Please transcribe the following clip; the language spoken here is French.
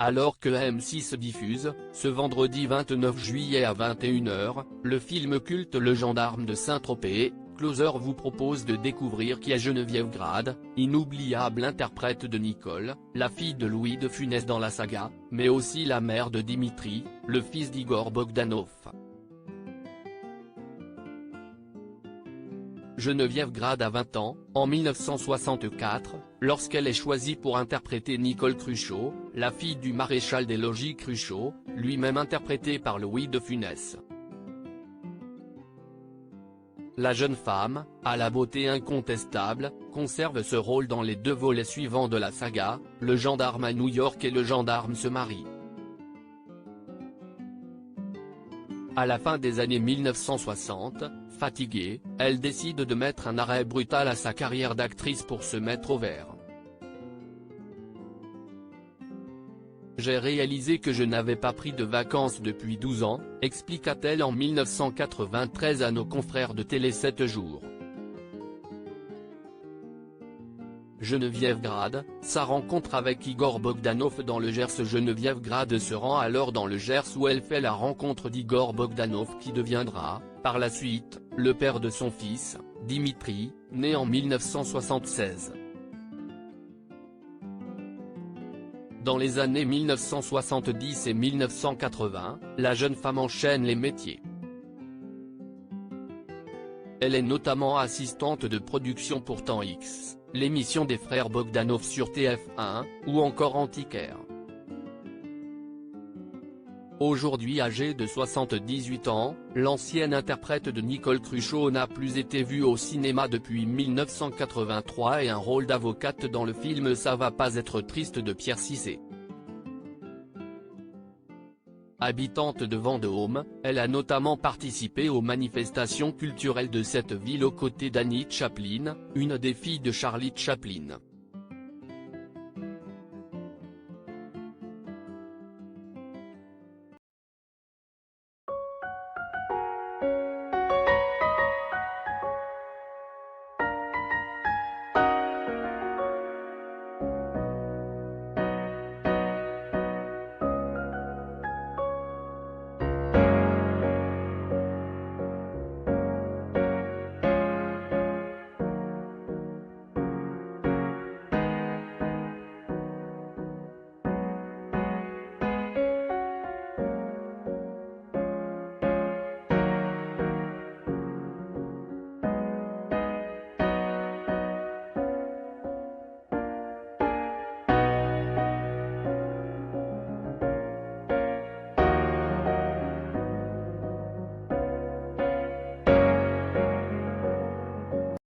Alors que M6 diffuse, ce vendredi 29 juillet à 21h, le film culte Le Gendarme de Saint-Tropez, Closer vous propose de découvrir qui est Geneviève Grade, inoubliable interprète de Nicole, la fille de Louis de Funès dans la saga, mais aussi la mère de Dimitri, le fils d'Igor Bogdanov. Geneviève Grade a 20 ans, en 1964, lorsqu'elle est choisie pour interpréter Nicole Cruchot, la fille du maréchal des logis Cruchot, lui-même interprété par Louis de Funès. La jeune femme, à la beauté incontestable, conserve ce rôle dans les deux volets suivants de la saga, Le Gendarme à New York et Le Gendarme se marie. À la fin des années 1960, fatiguée, elle décide de mettre un arrêt brutal à sa carrière d'actrice pour se mettre au vert. J'ai réalisé que je n'avais pas pris de vacances depuis 12 ans, expliqua-t-elle en 1993 à nos confrères de Télé 7 jours. Geneviève Grade, sa rencontre avec Igor Bogdanov dans le Gers. Geneviève Grade se rend alors dans le Gers où elle fait la rencontre d'Igor Bogdanov qui deviendra, par la suite, le père de son fils, Dimitri, né en 1976. Dans les années 1970 et 1980, la jeune femme enchaîne les métiers. Elle est notamment assistante de production pour Temps X, l'émission des frères Bogdanov sur TF1, ou encore Antiquaire. Aujourd'hui âgée de 78 ans, l'ancienne interprète de Nicole Cruchot n'a plus été vue au cinéma depuis 1983 et un rôle d'avocate dans le film Ça va pas être triste de Pierre Cissé. Habitante de Vendôme, elle a notamment participé aux manifestations culturelles de cette ville aux côtés d'Annie Chaplin, une des filles de Charlie Chaplin.